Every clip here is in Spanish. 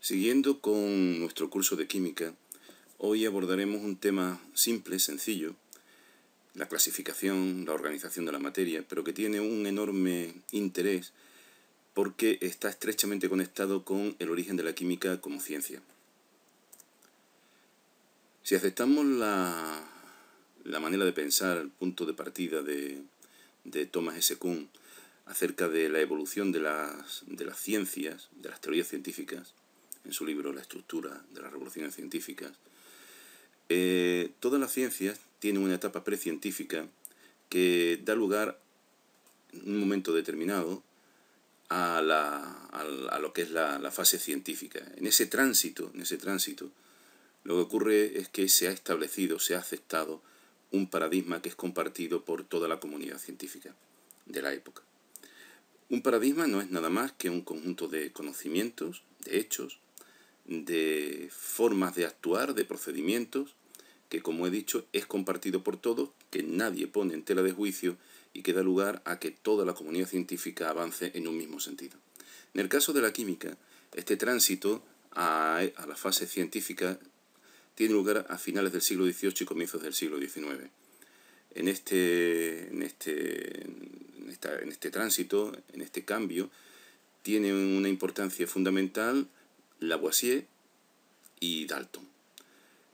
Siguiendo con nuestro curso de química, hoy abordaremos un tema simple, sencillo, la clasificación, la organización de la materia, pero que tiene un enorme interés porque está estrechamente conectado con el origen de la química como ciencia. Si aceptamos la manera de pensar, el punto de partida de Thomas S. Kuhn acerca de la evolución de las ciencias, de las teorías científicas, en su libro La estructura de las revoluciones científicas, todas las ciencias tienen una etapa precientífica que da lugar en un momento determinado a lo que es la fase científica. En ese tránsito, lo que ocurre es que se ha establecido, se ha aceptado un paradigma que es compartido por toda la comunidad científica de la época. Un paradigma no es nada más que un conjunto de conocimientos, de hechos, de formas de actuar, de procedimientos, que como he dicho es compartido por todos, que nadie pone en tela de juicio y que da lugar a que toda la comunidad científica avance en un mismo sentido. En el caso de la química, este tránsito a la fase científica tiene lugar a finales del siglo XVIII y comienzos del siglo XIX. En este tránsito, en este cambio, tiene una importancia fundamental Lavoisier y Dalton.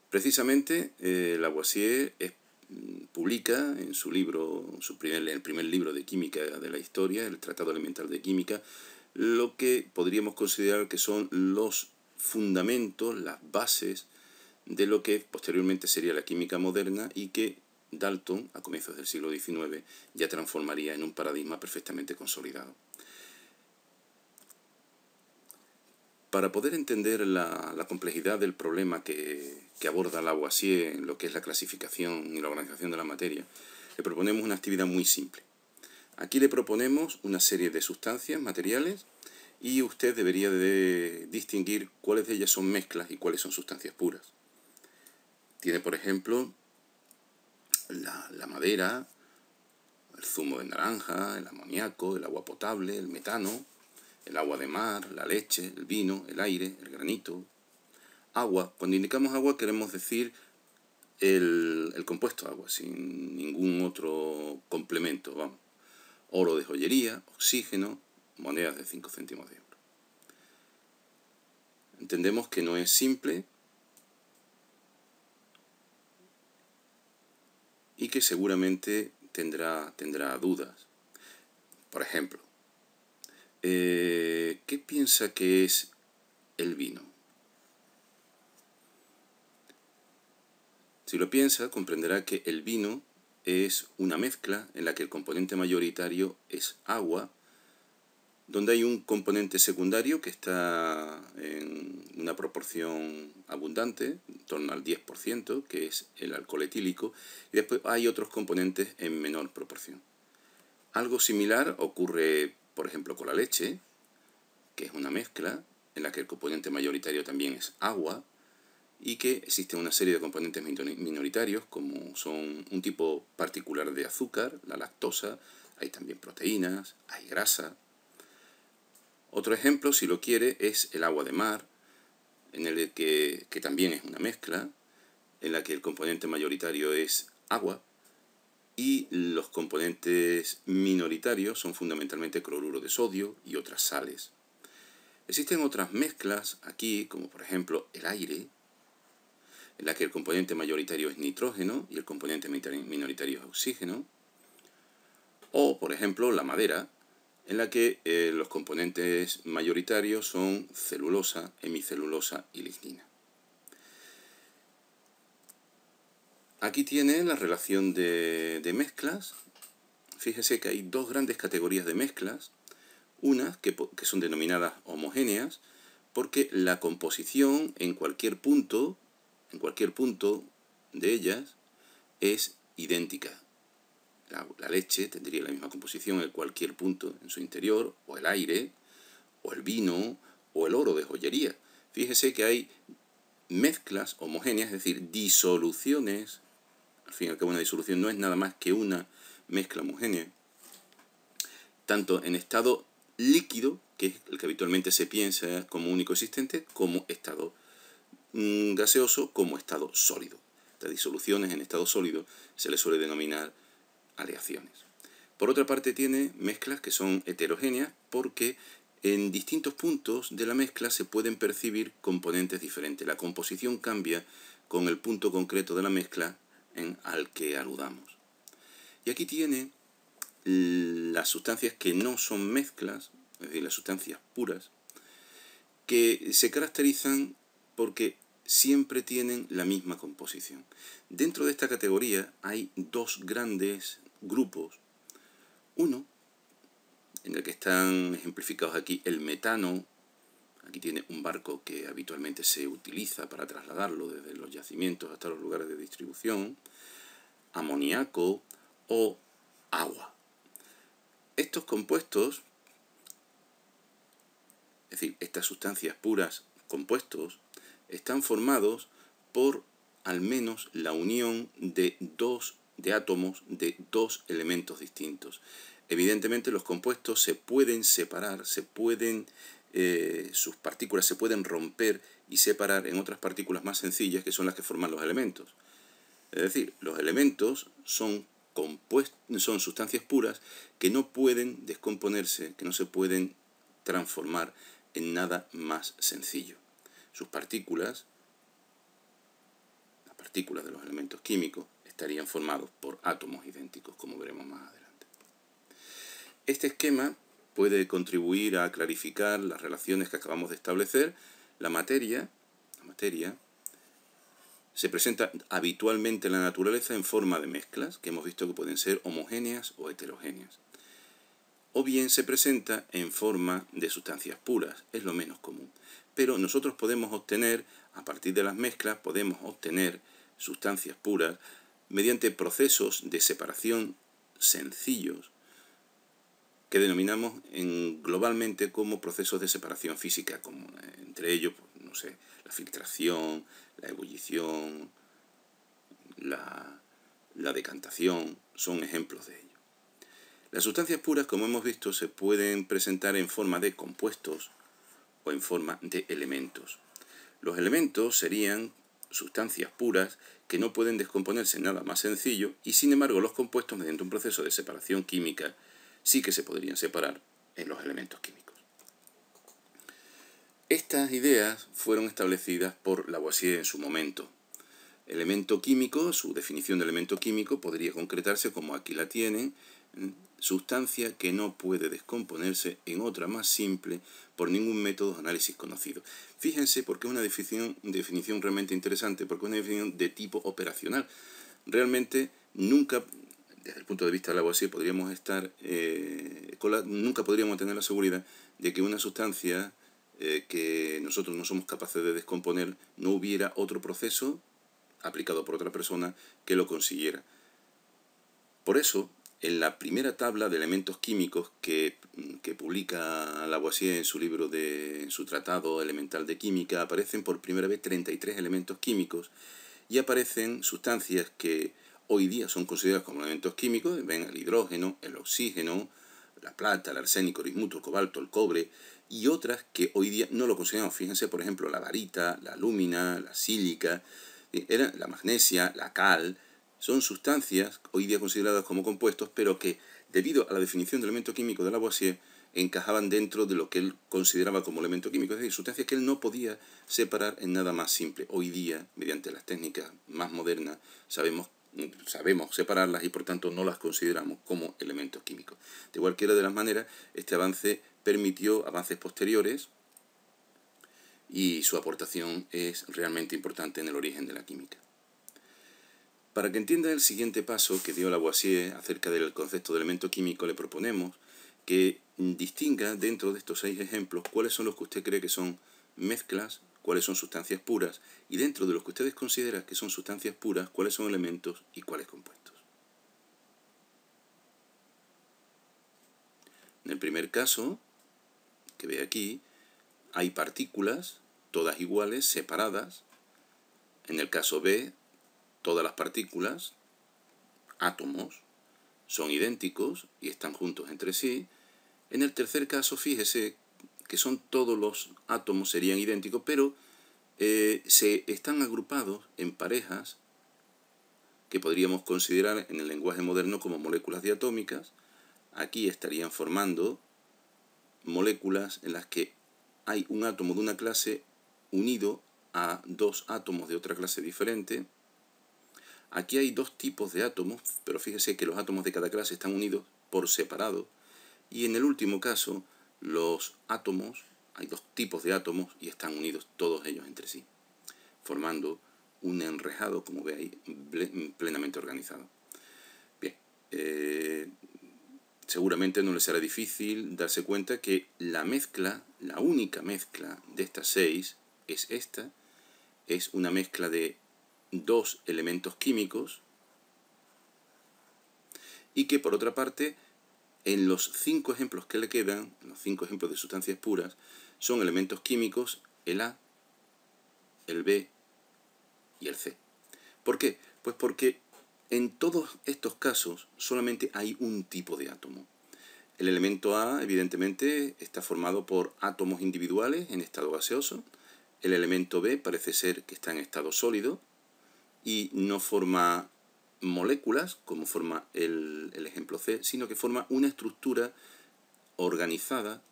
Precisamente Lavoisier publica en su libro, el primer libro de química de la historia, el Tratado Elemental de Química, lo que podríamos considerar que son los fundamentos, las bases de lo que posteriormente sería la química moderna y que Dalton, a comienzos del siglo XIX, ya transformaría en un paradigma perfectamente consolidado. Para poder entender la complejidad del problema que aborda Lavoisier en lo que es la clasificación y la organización de la materia, le proponemos una actividad muy simple. Aquí le proponemos una serie de sustancias materiales y usted debería de distinguir cuáles de ellas son mezclas y cuáles son sustancias puras. Tiene, por ejemplo, la madera, el zumo de naranja, el amoníaco, el agua potable, el metano, el agua de mar, la leche, el vino, el aire, el granito. Agua. Cuando indicamos agua queremos decir el compuesto agua, sin ningún otro complemento, vamos. Oro de joyería, oxígeno, monedas de 5 céntimos de euro. Entendemos que no es simple y que seguramente tendrá dudas. Por ejemplo, ¿qué piensa que es el vino? Si lo piensa, comprenderá que el vino es una mezcla en la que el componente mayoritario es agua, donde hay un componente secundario que está en una proporción abundante, en torno al 10%, que es el alcohol etílico, y después hay otros componentes en menor proporción. Algo similar ocurre, por ejemplo, con la leche, que es una mezcla en la que el componente mayoritario también es agua, y que existen una serie de componentes minoritarios, como son un tipo particular de azúcar, la lactosa, hay también proteínas, hay grasa. Otro ejemplo, si lo quiere, es el agua de mar, en el que también es una mezcla, en la que el componente mayoritario es agua, y los componentes minoritarios son fundamentalmente cloruro de sodio y otras sales. Existen otras mezclas aquí, como por ejemplo el aire, en la que el componente mayoritario es nitrógeno y el componente minoritario es oxígeno. O, por ejemplo, la madera, en la que los componentes mayoritarios son celulosa, hemicelulosa y lignina. Aquí tiene la relación de mezclas. Fíjese que hay dos grandes categorías de mezclas. Unas que son denominadas homogéneas, porque la composición en cualquier punto de ellas es idéntica. La leche tendría la misma composición en cualquier punto en su interior, o el aire, o el vino, o el oro de joyería. Fíjese que hay mezclas homogéneas, es decir, disoluciones. Al fin y al cabo, una disolución no es nada más que una mezcla homogénea, tanto en estado líquido, que es el que habitualmente se piensa como único existente, como estado gaseoso, como estado sólido. Las disoluciones en estado sólido se les suele denominar aleaciones. Por otra parte, tiene mezclas que son heterogéneas porque en distintos puntos de la mezcla se pueden percibir componentes diferentes. La composición cambia con el punto concreto de la mezcla al que aludamos. Y aquí tiene las sustancias que no son mezclas, es decir, las sustancias puras, que se caracterizan porque siempre tienen la misma composición. Dentro de esta categoría hay dos grandes grupos. Uno, en el que están ejemplificados aquí el metano. Aquí tiene un barco que habitualmente se utiliza para trasladarlo desde los yacimientos hasta los lugares de distribución. Amoníaco o agua. Estos compuestos, es decir, estas sustancias puras, compuestos, están formados por al menos la unión de átomos de dos elementos distintos. Evidentemente los compuestos se pueden separar, sus partículas se pueden romper y separar en otras partículas más sencillas que son las que forman los elementos. Es decir, los elementos son sustancias puras que no pueden descomponerse, que no se pueden transformar en nada más sencillo. Sus partículas, las partículas de los elementos químicos, estarían formados por átomos idénticos, como veremos más adelante. Este esquema puede contribuir a clarificar las relaciones que acabamos de establecer. La materia se presenta habitualmente en la naturaleza en forma de mezclas, que hemos visto que pueden ser homogéneas o heterogéneas. O bien se presenta en forma de sustancias puras, es lo menos común. Pero nosotros podemos obtener, a partir de las mezclas, podemos obtener sustancias puras mediante procesos de separación sencillos, que denominamos globalmente como procesos de separación física, como entre ellos, pues, no sé, la filtración, la ebullición, la decantación, son ejemplos de ello. Las sustancias puras, como hemos visto, se pueden presentar en forma de compuestos o en forma de elementos. Los elementos serían sustancias puras que no pueden descomponerse en nada más sencillo y, sin embargo, los compuestos, mediante un proceso de separación química, sí que se podrían separar en los elementos químicos. Estas ideas fueron establecidas por Lavoisier en su momento. Elemento químico, su definición de elemento químico podría concretarse como aquí la tienen: sustancia que no puede descomponerse en otra más simple por ningún método de análisis conocido. Fíjense, porque es una definición realmente interesante, porque es una definición de tipo operacional. Realmente nunca, desde el punto de vista de Lavoisier, nunca podríamos tener la seguridad de que una sustancia que nosotros no somos capaces de descomponer no hubiera otro proceso aplicado por otra persona que lo consiguiera. Por eso, en la primera tabla de elementos químicos que publica Lavoisier en su libro, en su tratado elemental de química, aparecen por primera vez 33 elementos químicos y aparecen sustancias que hoy día son consideradas como elementos químicos. Ven el hidrógeno, el oxígeno, la plata, el arsénico, el bismuto, el cobalto, el cobre, y otras que hoy día no lo consideramos. Fíjense, por ejemplo, la barita, la alúmina, la sílica, la magnesia, la cal. Son sustancias hoy día consideradas como compuestos, pero que, debido a la definición de elemento químico de Lavoisier, encajaban dentro de lo que él consideraba como elemento químico, es decir, sustancias que él no podía separar en nada más simple. Hoy día, mediante las técnicas más modernas, sabemos separarlas y por tanto no las consideramos como elementos químicos. De cualquiera de las maneras, este avance permitió avances posteriores y su aportación es realmente importante en el origen de la química. Para que entienda el siguiente paso que dio Lavoisier acerca del concepto de elemento químico, le proponemos que distinga dentro de estos 6 ejemplos cuáles son los que usted cree que son mezclas, cuáles son sustancias puras, y dentro de los que ustedes consideran que son sustancias puras, cuáles son elementos y cuáles compuestos. En el primer caso, que ve aquí, hay partículas, todas iguales, separadas. En el caso B, todas las partículas, átomos, son idénticos y están juntos entre sí. En el tercer caso, fíjese que son todos los átomos, serían idénticos, pero se están agrupados en parejas que podríamos considerar en el lenguaje moderno como moléculas diatómicas. Aquí estarían formando moléculas en las que hay un átomo de una clase unido a dos átomos de otra clase diferente. Aquí hay dos tipos de átomos, pero fíjese que los átomos de cada clase están unidos por separado. Y en el último caso, los átomos, hay dos tipos de átomos y están unidos todos ellos entre sí, formando un enrejado, como ve ahí, plenamente organizado. Bien, seguramente no les será difícil darse cuenta que la mezcla, la única mezcla de estas 6 es esta. Es una mezcla de dos elementos químicos y que, por otra parte, en los 5 ejemplos que le quedan, en los 5 ejemplos de sustancias puras, son elementos químicos el A, el B y el C. ¿Por qué? Pues porque en todos estos casos solamente hay un tipo de átomo. El elemento A, evidentemente, está formado por átomos individuales en estado gaseoso. El elemento B parece ser que está en estado sólido y no forma moléculas, como forma el ejemplo C, sino que forma una estructura organizada,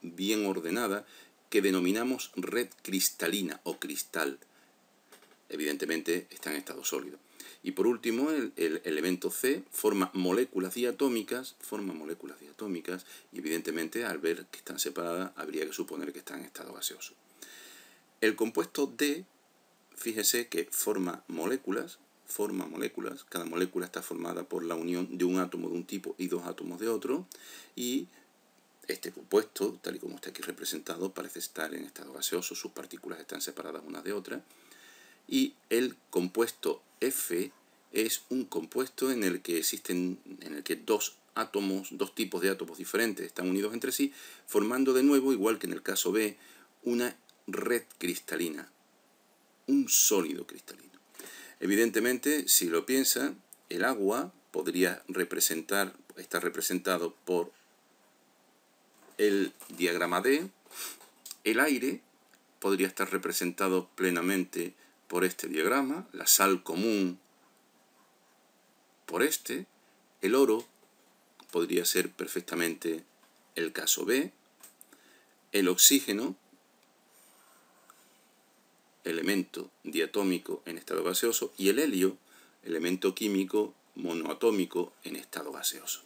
bien ordenada, que denominamos red cristalina o cristal. Evidentemente está en estado sólido. Y por último, el elemento C forma moléculas diatómicas, y evidentemente al ver que están separadas habría que suponer que están en estado gaseoso. El compuesto D, fíjese que forma moléculas, cada molécula está formada por la unión de un átomo de un tipo y dos átomos de otro, y este compuesto, tal y como está aquí representado, parece estar en estado gaseoso, sus partículas están separadas unas de otras, y el compuesto F es un compuesto en el que dos tipos de átomos diferentes están unidos entre sí, formando de nuevo, igual que en el caso B, una red cristalina, un sólido cristalino. Evidentemente, si lo piensa, el agua podría estar representado por el diagrama D, el aire podría estar representado plenamente por este diagrama, la sal común por este, el oro podría ser perfectamente el caso B, el oxígeno, elemento diatómico en estado gaseoso, y el helio, elemento químico monoatómico en estado gaseoso.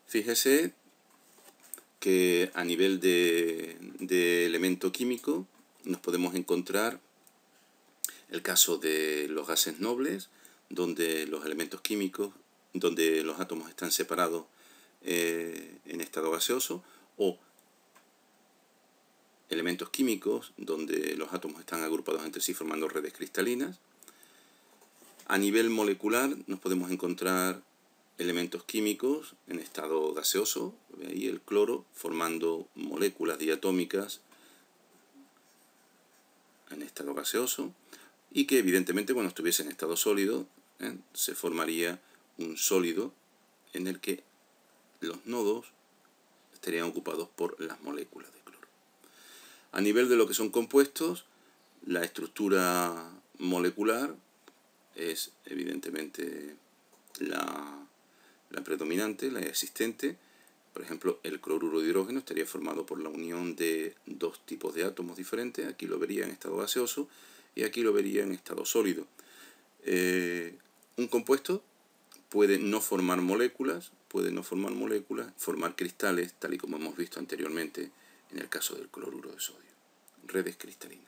Fíjese que a nivel de elemento químico nos podemos encontrar el caso de los gases nobles, donde los elementos químicos, donde los átomos están separados en estado gaseoso, o elementos químicos donde los átomos están agrupados entre sí formando redes cristalinas. A nivel molecular nos podemos encontrar elementos químicos en estado gaseoso, ahí el cloro, formando moléculas diatómicas en estado gaseoso, y que evidentemente cuando estuviese en estado sólido se formaría un sólido en el que los nodos estarían ocupados por las moléculas de cloro. A nivel de lo que son compuestos, la estructura molecular es evidentemente la predominante, la existente. Por ejemplo, el cloruro de hidrógeno estaría formado por la unión de dos tipos de átomos diferentes. Aquí lo vería en estado gaseoso y aquí lo vería en estado sólido. Un compuesto puede no formar moléculas, formar cristales, tal y como hemos visto anteriormente en el caso del cloruro de sodio, redes cristalinas.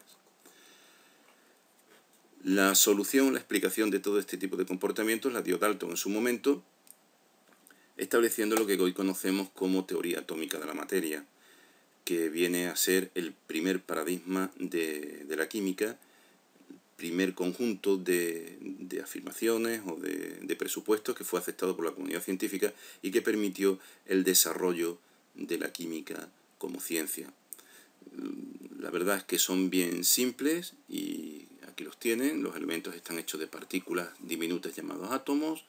La solución, la explicación de todo este tipo de comportamientos la dio Dalton en su momento, estableciendo lo que hoy conocemos como teoría atómica de la materia, que viene a ser el primer paradigma de la química, primer conjunto de afirmaciones o de presupuestos que fue aceptado por la comunidad científica y que permitió el desarrollo de la química como ciencia. La verdad es que son bien simples y aquí los tienen. Los elementos están hechos de partículas diminutas llamadas átomos.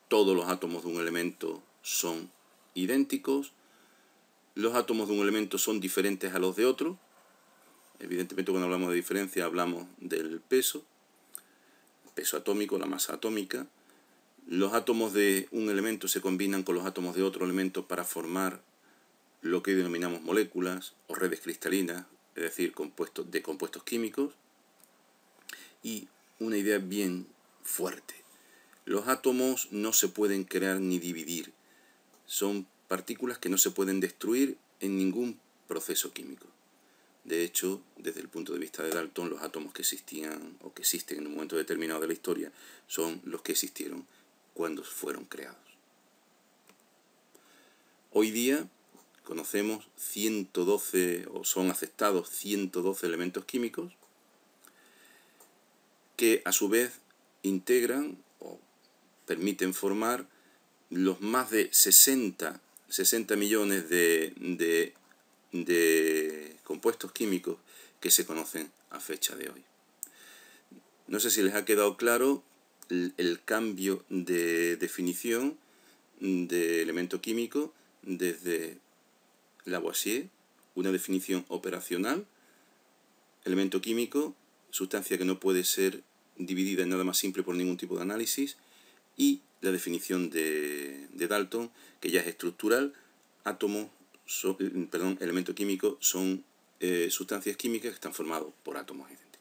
Todos los átomos de un elemento son idénticos, los átomos de un elemento son diferentes a los de otro. Evidentemente, cuando hablamos de diferencia hablamos del peso atómico, la masa atómica. Los átomos de un elemento se combinan con los átomos de otro elemento para formar lo que denominamos moléculas o redes cristalinas, es decir, compuestos químicos. Y una idea bien fuerte: los átomos no se pueden crear ni dividir, son partículas que no se pueden destruir en ningún proceso químico. De hecho, desde el punto de vista de Dalton, los átomos que existían o que existen en un momento determinado de la historia son los que existieron cuando fueron creados. Hoy día conocemos 112, o son aceptados 112 elementos químicos que a su vez integran o permiten formar los más de 60 millones de compuestos químicos que se conocen a fecha de hoy. No sé si les ha quedado claro el cambio de definición de elemento químico desde Lavoisier, una definición operacional, elemento químico, sustancia que no puede ser dividida en nada más simple por ningún tipo de análisis, y la definición de Dalton, que ya es estructural, elemento químico son sustancias químicas que están formadas por átomos idénticos.